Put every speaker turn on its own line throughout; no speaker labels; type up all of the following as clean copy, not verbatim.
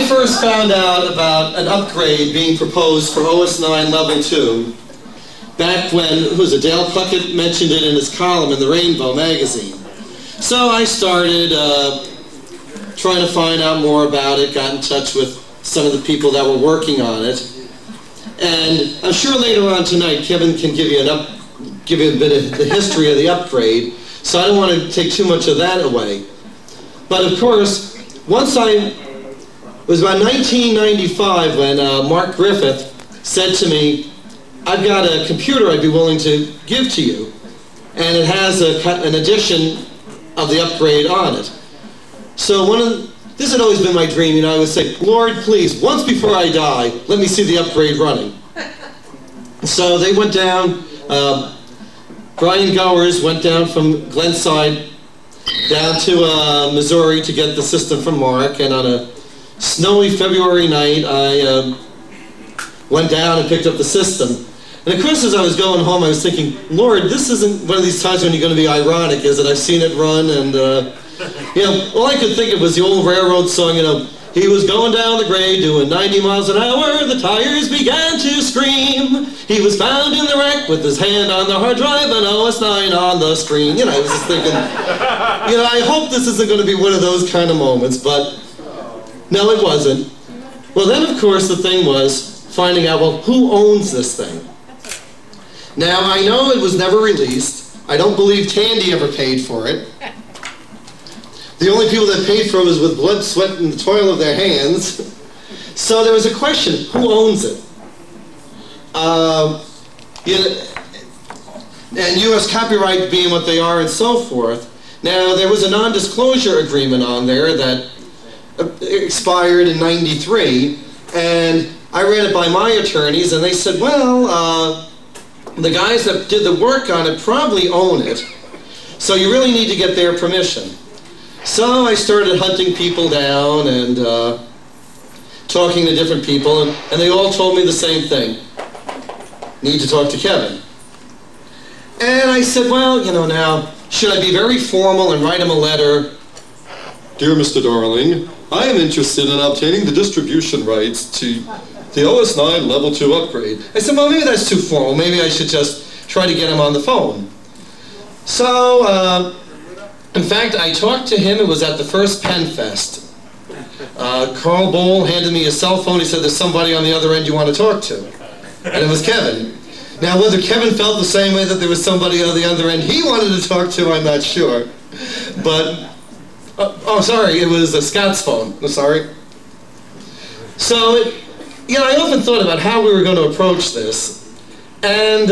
I first found out about an upgrade being proposed for OS 9 Level 2 back when, who was it, Dale Puckett mentioned it in his column in the Rainbow magazine. So I started trying to find out more about it, got in touch with some of the people that were working on it. And I'm sure later on tonight Kevin can give you a bit of the history of the upgrade, so I don't want to take too much of that away. But of course, it was about 1995 when Mark Griffith said to me, I've got a computer I'd be willing to give to you, and it has an edition of the upgrade on it. So this had always been my dream, I would say, Lord, please, once before I die, let me see the upgrade running. So they went down, Brian Gowers went down from Glenside down to Missouri to get the system from Mark, and on a snowy February night, I went down and picked up the system. And of course, as I was going home, I was thinking, Lord, this isn't one of these times when you're going to be ironic, is it? I've seen it run, and, all I could think of was the old railroad song, he was going down the grade doing 90 miles an hour, the tires began to scream. He was found in the wreck with his hand on the hard drive and OS 9 on the screen. I was just thinking, I hope this isn't going to be one of those kind of moments, but no, it wasn't. Well, then, of course, the thing was finding out, well, who owns this thing? Now, I know it was never released. I don't believe Tandy ever paid for it. The only people that paid for it was with blood, sweat, and the toil of their hands. So there was a question, who owns it? And U.S. copyright being what they are and so forth. Now, there was a non-disclosure agreement on there that expired in '93, and I ran it by my attorneys, and they said, well, the guys that did the work on it probably own it, so you really need to get their permission. So I started hunting people down and talking to different people, and they all told me the same thing. Need to talk to Kevin. And I said, well, now, should I be very formal and write him a letter? Dear Mr. Darling, I am interested in obtaining the distribution rights to the OS 9 Level 2 upgrade. I said, well, maybe that's too formal. Maybe I should just try to get him on the phone. So, in fact, I talked to him. It was at the first Penfest. Carl Bohl handed me his cell phone. He said, there's somebody on the other end you want to talk to. And it was Kevin. Now, whether Kevin felt the same way that there was somebody on the other end he wanted to talk to, I'm not sure. But, oh, sorry, it was Scott's phone. I'm sorry. So, I often thought about how we were going to approach this. And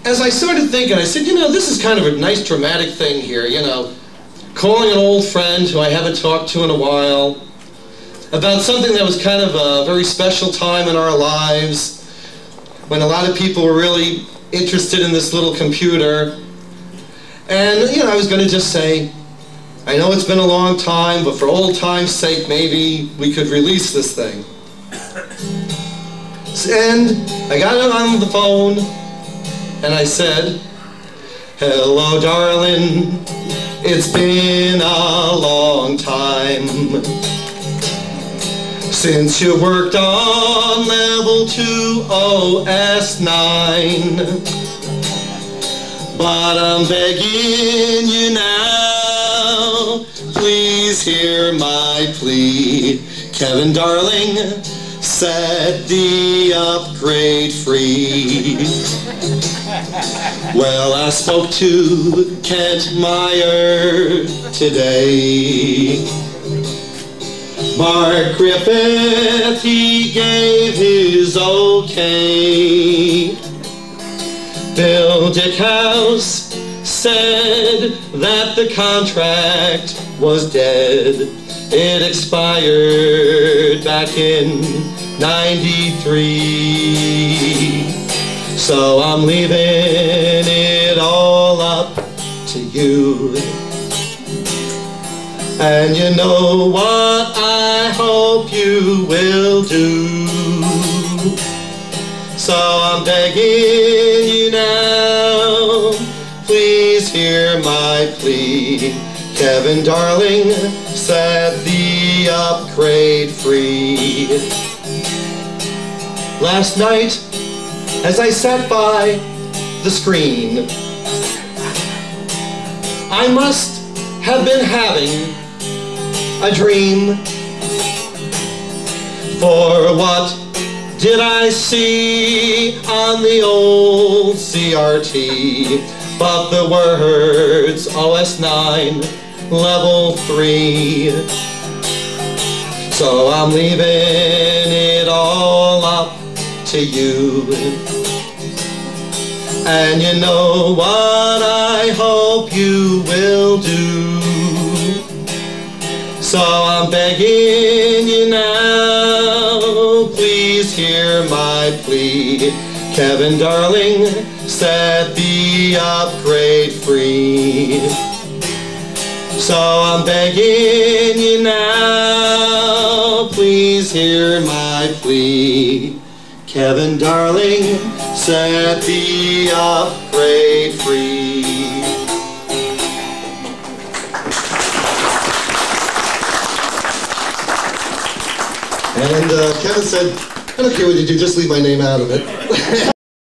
as I started thinking, I said, this is kind of a nice dramatic thing here, calling an old friend who I haven't talked to in a while about something that was kind of a very special time in our lives when a lot of people were really interested in this little computer. And, I was going to just say, I know it's been a long time, but for old time's sake, maybe we could release this thing. And I got him on the phone, and I said, hello, darling, it's been a long time since you worked on Level 2 OS 9. But I'm begging you now, please hear my plea. Kevin, darling, set the upgrade free. Well, I spoke to Kent Meyer today. Mark Griffith, he gave his okay. Bill Dickhouse said that the contract was dead. It expired back in '93. So I'm leaving it all up to you. And you know what I hope you will do. So I'm begging you now, please hear my plea. Kevin, darling, set the the upgrade free. Last night, as I sat by the screen, I must have been having a dream. For what did I see on the old CRT but the words OS 9 Level 3? So I'm leaving it all up to you. And you know what I hope you will do. So I'm begging you now, please hear my plea. Kevin, darling, set the upgrade free. So I'm begging you now, please hear my plea. Kevin, darling, set the upgrade free. And Kevin said, I don't care what you do, just leave my name out of it.